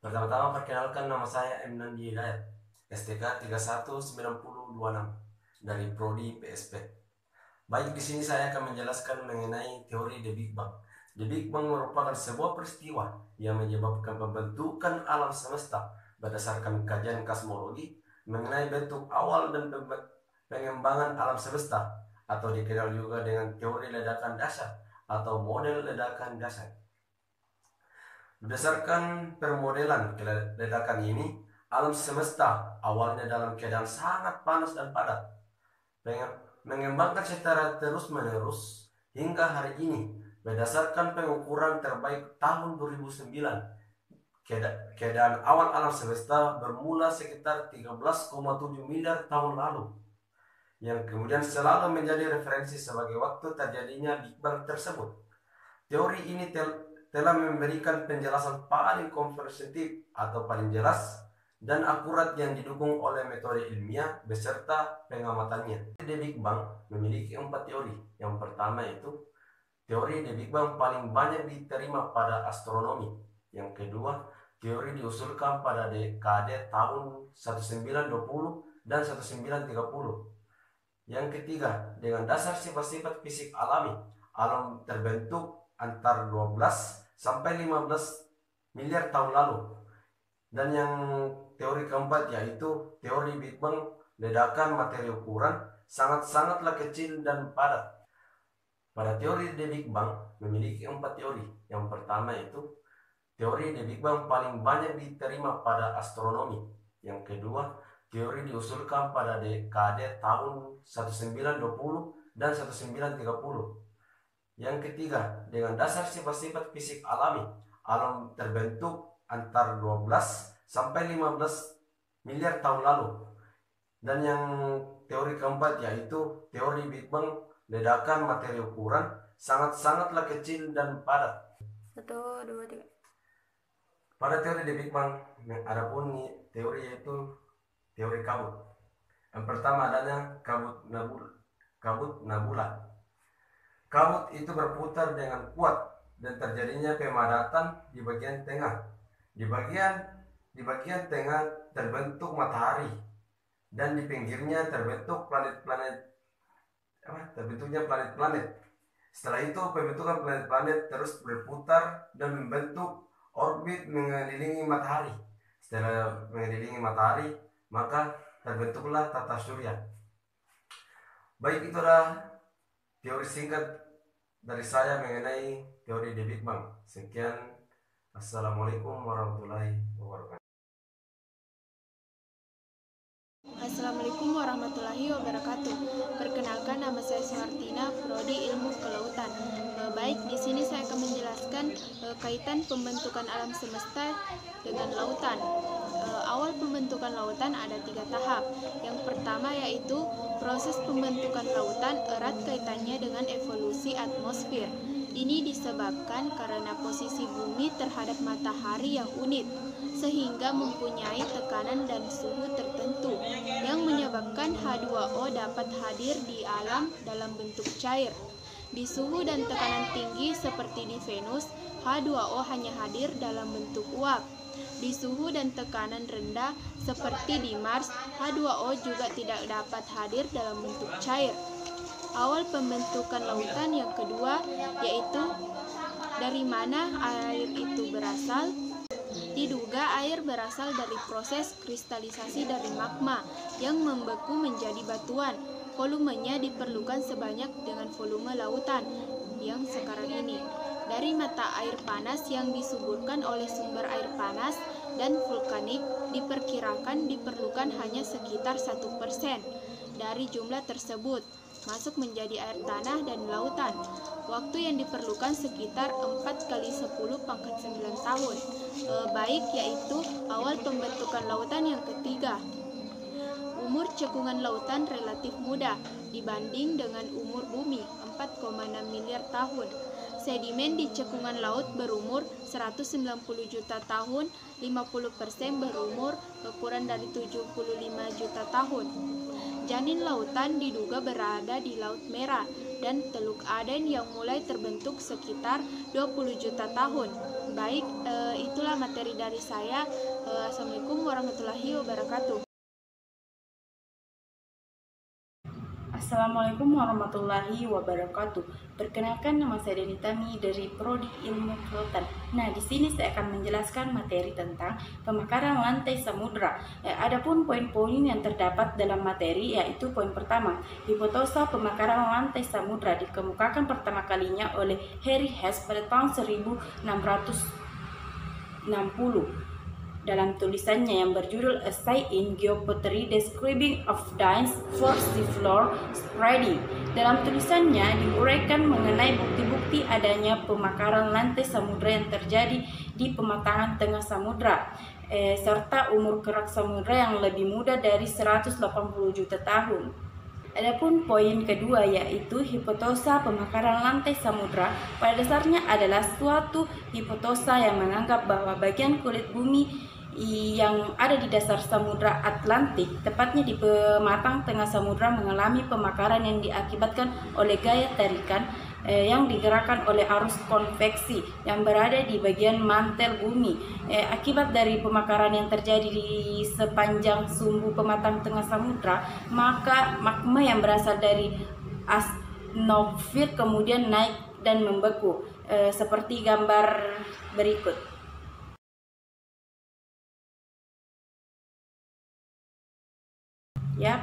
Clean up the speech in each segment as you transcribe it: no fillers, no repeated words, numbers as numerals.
Pertama-tama perkenalkan, nama saya M. Nandi Hidayat, STK 319026 dari Prodi PSP. Baik, di sini saya akan menjelaskan mengenai teori The Big Bang. The Big Bang merupakan sebuah peristiwa yang menyebabkan pembentukan alam semesta berdasarkan kajian kosmologi mengenai bentuk awal dan pengembangan alam semesta, atau dikenal juga dengan teori ledakan dasar atau model ledakan dasar. Berdasarkan permodelan ledakan ini, alam semesta awalnya dalam keadaan sangat panas dan padat, mengembangkan secara terus-menerus hingga hari ini. Berdasarkan pengukuran terbaik tahun 2009, keadaan awal alam semesta bermula sekitar 13,7 miliar tahun lalu, yang kemudian selalu menjadi referensi sebagai waktu terjadinya Big Bang tersebut. Teori ini telah memberikan penjelasan paling komprehensif atau paling jelas dan akurat yang didukung oleh metode ilmiah beserta pengamatannya. The Big Bang memiliki 4 teori. Yang pertama itu teori The Big Bang paling banyak diterima pada astronomi. Yang kedua, teori diusulkan pada dekade tahun 1920 dan 1930. Yang ketiga, dengan dasar sifat-sifat fisik alami, alam terbentuk antara 12 sampai 15 miliar tahun lalu. Dan yang teori keempat yaitu teori Big Bang, ledakan materi ukuran sangat-sangatlah kecil dan padat. Pada teori The Big Bang memiliki 4 teori. Yang pertama itu teori The Big Bang paling banyak diterima pada astronomi. Yang kedua, teori diusulkan pada dekade tahun 1920 dan 1930. Yang ketiga, dengan dasar sifat-sifat fisik alami, alam terbentuk antara 12 sampai 15 miliar tahun lalu. Dan yang teori keempat yaitu teori Big Bang, ledakan materi ukuran sangat-sangatlah kecil dan padat. 1, 2, 3. Pada teori The Big Bang, adapun teori yaitu teori kabut. Yang pertama adanya kabut nebula. Kabut itu berputar dengan kuat dan terjadinya pemadatan di bagian tengah. Di bagian tengah terbentuk matahari dan di pinggirnya terbentuknya planet-planet. Setelah itu pembentukan planet-planet terus berputar dan membentuk orbit mengelilingi matahari. Setelah mengelilingi matahari, maka terbentuklah tata surya. Baik, itulah teori singkat dari saya mengenai teori The Big Bang. Sekian, assalamualaikum warahmatullahi wabarakatuh. Assalamualaikum warahmatullahi wabarakatuh. Perkenalkan, nama saya Suhartina, Prodi Ilmu Kelautan. Baik, di sini saya akan menjelaskan kaitan pembentukan alam semesta dengan lautan. Awal pembentukan lautan ada 3 tahap. Yang pertama yaitu proses pembentukan lautan erat kaitannya dengan evolusi atmosfer. Ini disebabkan karena posisi bumi terhadap matahari yang unik, sehingga mempunyai tekanan dan suhu tertentu yang menyebabkan H2O dapat hadir di alam dalam bentuk cair. Di suhu dan tekanan tinggi seperti di Venus, H2O hanya hadir dalam bentuk uap. Di suhu dan tekanan rendah seperti di Mars, H2O juga tidak dapat hadir dalam bentuk cair. Awal pembentukan lautan yang kedua yaitu dari mana air itu berasal. Diduga air berasal dari proses kristalisasi dari magma yang membeku menjadi batuan. Volumenya diperlukan sebanyak dengan volume lautan yang sekarang ini. Dari mata air panas yang disuburkan oleh sumber air panas dan vulkanik, diperkirakan diperlukan hanya sekitar 1% dari jumlah tersebut masuk menjadi air tanah dan lautan. Waktu yang diperlukan sekitar 4 kali 10 pangkat 9 tahun. Baik, yaitu awal pembentukan lautan yang ketiga. Umur cekungan lautan relatif muda dibanding dengan umur bumi, 4,6 miliar tahun. Sedimen di cekungan laut berumur 190 juta tahun, 50% berumur kurang dari 75 juta tahun. Janin lautan diduga berada di Laut Merah dan Teluk Aden yang mulai terbentuk sekitar 20 juta tahun. Baik, itulah materi dari saya. Assalamualaikum warahmatullahi wabarakatuh. Assalamualaikum warahmatullahi wabarakatuh. Perkenalkan, nama saya Deni Tami dari Prodi Ilmu Kelautan. Nah, di sini saya akan menjelaskan materi tentang pemekaran lantai samudra. Adapun poin-poin yang terdapat dalam materi yaitu poin pertama, hipotesa pemekaran lantai samudra dikemukakan pertama kalinya oleh Harry Hess pada tahun 1660. Dalam tulisannya yang berjudul Essay in Geopottery Describing of Dines for Seafloor Spreading. Dalam tulisannya diuraikan mengenai bukti-bukti adanya pemekaran lantai samudra yang terjadi di pematangan tengah samudra, serta umur kerak samudra yang lebih muda dari 180 juta tahun. Adapun poin kedua yaitu hipotesa pemekaran lantai samudra pada dasarnya adalah suatu hipotesa yang menganggap bahwa bagian kulit bumi yang ada di dasar samudra Atlantik, tepatnya di pematang tengah samudra, mengalami pemekaran yang diakibatkan oleh gaya tarikan yang digerakkan oleh arus konveksi yang berada di bagian mantel bumi. Akibat dari pemekaran yang terjadi di sepanjang sumbu pematang tengah samudra, maka magma yang berasal dari asnofir kemudian naik dan membeku, seperti gambar berikut.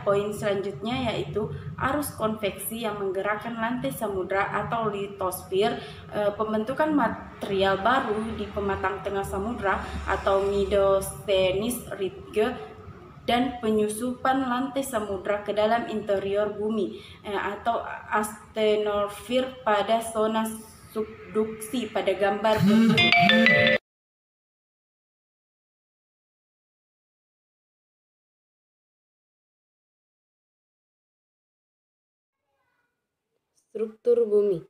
Poin selanjutnya yaitu arus konveksi yang menggerakkan lantai samudra atau litosfer, pembentukan material baru di pematang tengah samudra atau Middlesenis Ridge, dan penyusupan lantai samudra ke dalam interior bumi atau astenosfer pada zona subduksi pada gambar berikut. Struktur bumi.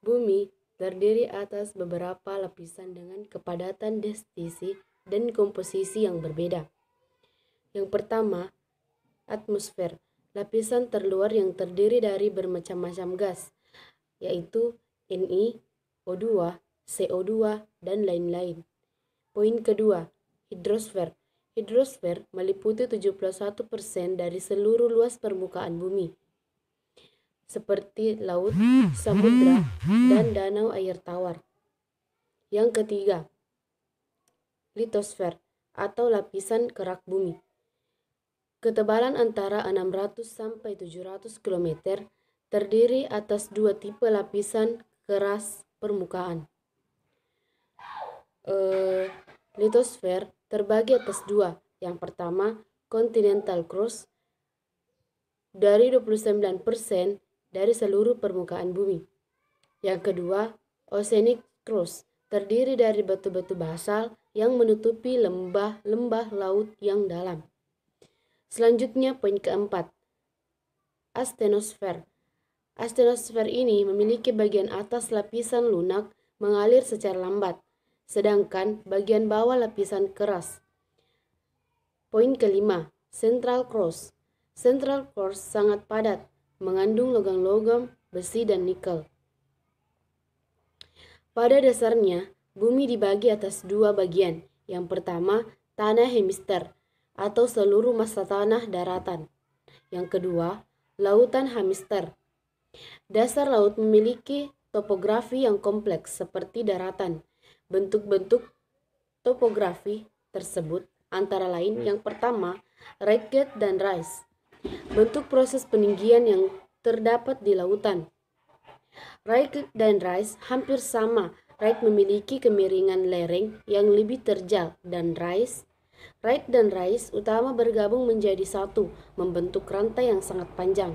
Bumi terdiri atas beberapa lapisan dengan kepadatan deskripsi dan komposisi yang berbeda. Yang pertama, atmosfer, lapisan terluar yang terdiri dari bermacam-macam gas, yaitu Ni, O2, CO2, dan lain-lain. Poin kedua, hidrosfer. Hidrosfer meliputi 71% dari seluruh luas permukaan bumi, seperti laut, samudra, dan danau air tawar. Yang ketiga, litosfer atau lapisan kerak bumi. Ketebalan antara 600 sampai 700 km, terdiri atas dua tipe lapisan keras permukaan. Litosfer terbagi atas dua. Yang pertama, continental crust dari 29% dari seluruh permukaan bumi. Yang kedua, oceanic crust, terdiri dari batu-batu basal yang menutupi lembah-lembah laut yang dalam. Selanjutnya, poin keempat, astenosfer. Astenosfer ini memiliki bagian atas lapisan lunak mengalir secara lambat, sedangkan bagian bawah lapisan keras. Poin kelima, central crust. Central crust sangat padat, mengandung logam-logam, besi, dan nikel. Pada dasarnya, bumi dibagi atas dua bagian. Yang pertama, tanah hemisfer atau seluruh massa tanah daratan. Yang kedua, lautan hemisfer. Dasar laut memiliki topografi yang kompleks seperti daratan. Bentuk-bentuk topografi tersebut antara lain yang pertama, ridge dan rise. Bentuk proses peninggian yang terdapat di lautan. Ridge dan rise hampir sama. Ridge memiliki kemiringan lereng yang lebih terjal dan rise dan rise utama bergabung menjadi satu, membentuk rantai yang sangat panjang.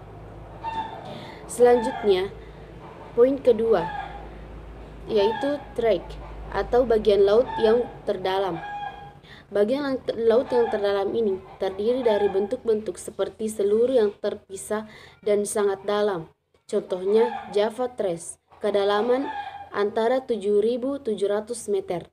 Selanjutnya, poin kedua yaitu trake atau bagian laut yang terdalam. Bagian laut yang terdalam ini terdiri dari bentuk-bentuk seperti seluruh yang terpisah dan sangat dalam. Contohnya Java Trace, kedalaman antara 7.700 meter.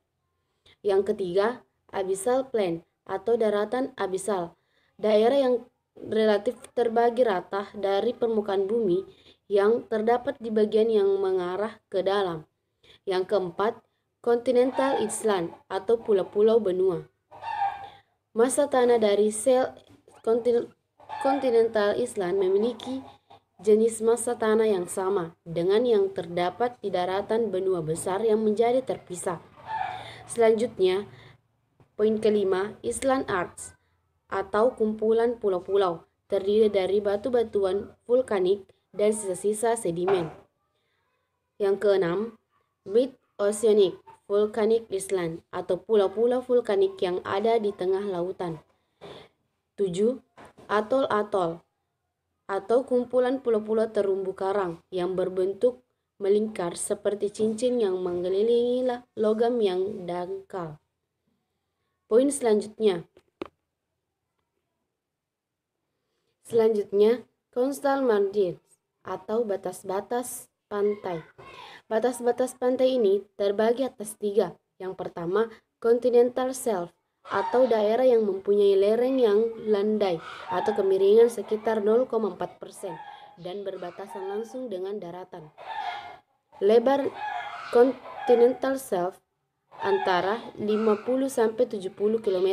Yang ketiga, abyssal plain atau daratan abyssal, daerah yang relatif terbagi rata dari permukaan bumi yang terdapat di bagian yang mengarah ke dalam. Yang keempat, continental island atau pulau-pulau benua. Massa tanah dari sel continental island memiliki jenis massa tanah yang sama dengan yang terdapat di daratan benua besar yang menjadi terpisah. Selanjutnya, poin kelima, island arcs atau kumpulan pulau-pulau terdiri dari batu-batuan vulkanik dan sisa-sisa sedimen. Yang keenam, mid-oceanic volcanic island atau pulau-pulau vulkanik yang ada di tengah lautan. 7. Atol-atol atau kumpulan pulau-pulau terumbu karang yang berbentuk melingkar seperti cincin yang mengelilingi logam yang dangkal. Poin selanjutnya, coastal margins atau batas-batas pantai. Batas-batas pantai ini terbagi atas 3. Yang pertama, continental shelf atau daerah yang mempunyai lereng yang landai atau kemiringan sekitar 0,4% dan berbatasan langsung dengan daratan. Lebar continental shelf antara 50-70 km.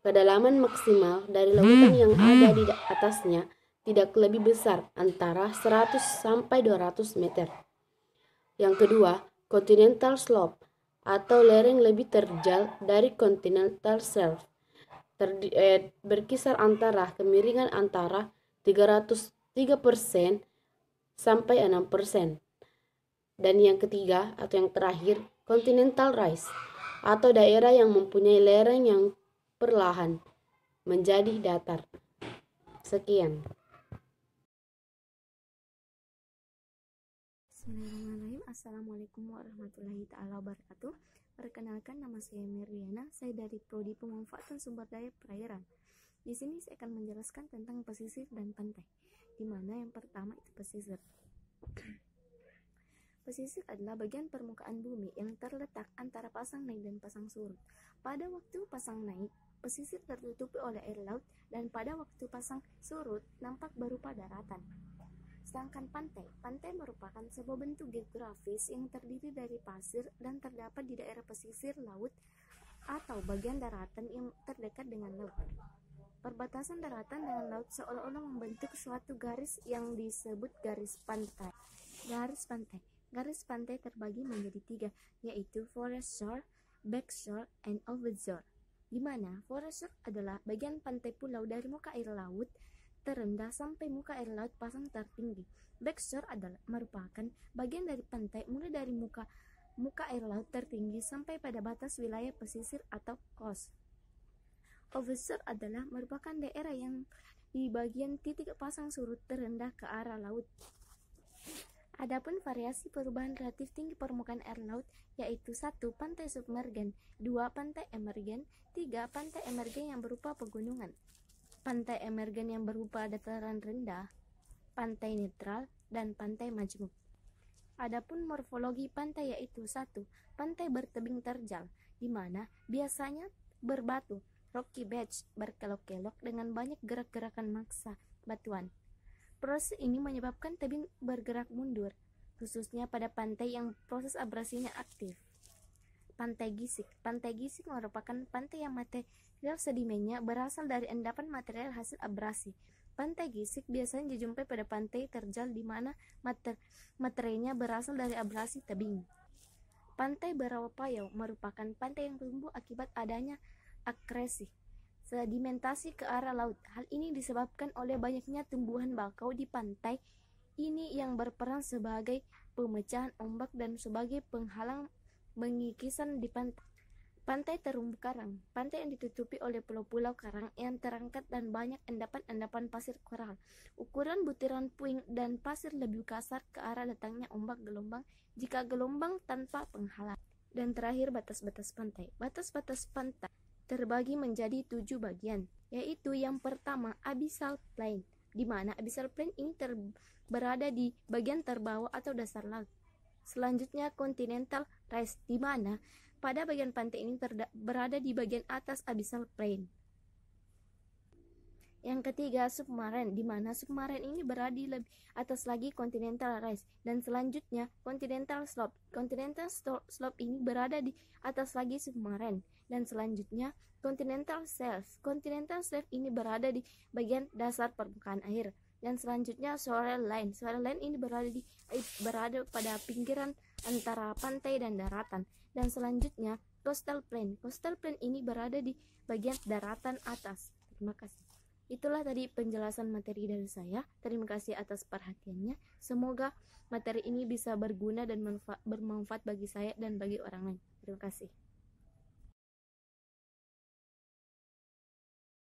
Kedalaman maksimal dari lautan yang ada di atasnya tidak lebih besar, antara 100-200 meter. Yang kedua, continental slope atau lereng lebih terjal dari continental shelf, berkisar antara kemiringan antara 3% sampai 6%. Dan yang ketiga atau yang terakhir, continental rise atau daerah yang mempunyai lereng yang perlahan menjadi datar. Sekian. Bismillahirrahmanirrahim. Assalamualaikum warahmatullahi ta'ala wabarakatuh. Perkenalkan, nama saya Meriana. Saya dari Prodi Pemanfaatan Sumber Daya Perairan. Di sini saya akan menjelaskan tentang pesisir dan pantai. Di mana yang pertama itu pesisir. Pesisir adalah bagian permukaan bumi yang terletak antara pasang naik dan pasang surut. Pada waktu pasang naik, pesisir tertutupi oleh air laut, dan pada waktu pasang surut nampak berupa daratan. Sedangkan pantai merupakan sebuah bentuk geografis yang terdiri dari pasir dan terdapat di daerah pesisir laut atau bagian daratan yang terdekat dengan laut. Perbatasan daratan dengan laut seolah-olah membentuk suatu garis yang disebut garis pantai. Garis pantai terbagi menjadi 3, yaitu forest shore, back shore, and over shore. Di mana forest shore adalah bagian pantai pulau dari muka air laut terendah sampai muka air laut pasang tertinggi. Backshore adalah merupakan bagian dari pantai mulai dari muka air laut tertinggi sampai pada batas wilayah pesisir atau coast. Overshore adalah merupakan daerah yang di bagian titik pasang surut terendah ke arah laut. Adapun variasi perubahan relatif tinggi permukaan air laut yaitu 1. Pantai submergen, 2. Pantai emergen, 3. Pantai emergen yang berupa pegunungan, pantai emergen yang berupa dataran rendah, pantai netral, dan pantai majmuk. Adapun morfologi pantai yaitu 1. Pantai bertebing terjal, di mana biasanya berbatu, rocky beach, berkelok-kelok dengan banyak gerak-gerakan maksa batuan. Proses ini menyebabkan tebing bergerak mundur, khususnya pada pantai yang proses abrasinya aktif. Pantai gisik merupakan pantai yang material sedimennya berasal dari endapan material hasil abrasi. Pantai gisik biasanya dijumpai pada pantai terjal di mana materialnya berasal dari abrasi tebing. Pantai Berawapayau merupakan pantai yang tumbuh akibat adanya akresi sedimentasi ke arah laut. Hal ini disebabkan oleh banyaknya tumbuhan bakau di pantai ini yang berperan sebagai pemecahan ombak dan sebagai penghalang mengikisan di pantai. Pantai terumbu karang, pantai yang ditutupi oleh pulau-pulau karang yang terangkat dan banyak endapan-endapan pasir koral. Ukuran butiran puing dan pasir lebih kasar ke arah datangnya ombak gelombang jika gelombang tanpa penghalang. Dan terakhir, batas-batas pantai. Batas-batas pantai terbagi menjadi 7 bagian, yaitu yang pertama abyssal plain, di mana abyssal plain ini berada di bagian terbawah atau dasar laut. Selanjutnya continental rise, di mana pada bagian pantai ini berada di bagian atas abyssal plain. Yang ketiga submarine, di mana submarine ini berada di lebih atas lagi continental rise. Dan selanjutnya continental slope. Continental slope ini berada di atas lagi submarine. Dan selanjutnya continental shelf. Continental shelf ini berada di bagian dasar permukaan air. Dan selanjutnya shoreline line. Shoreline line ini berada pada pinggiran antara pantai dan daratan. Dan selanjutnya coastal plain. Coastal plain ini berada di bagian daratan atas. Terima kasih. Itulah tadi penjelasan materi dari saya. Terima kasih atas perhatiannya. Semoga materi ini bisa berguna dan bermanfaat bagi saya dan bagi orang lain. Terima kasih.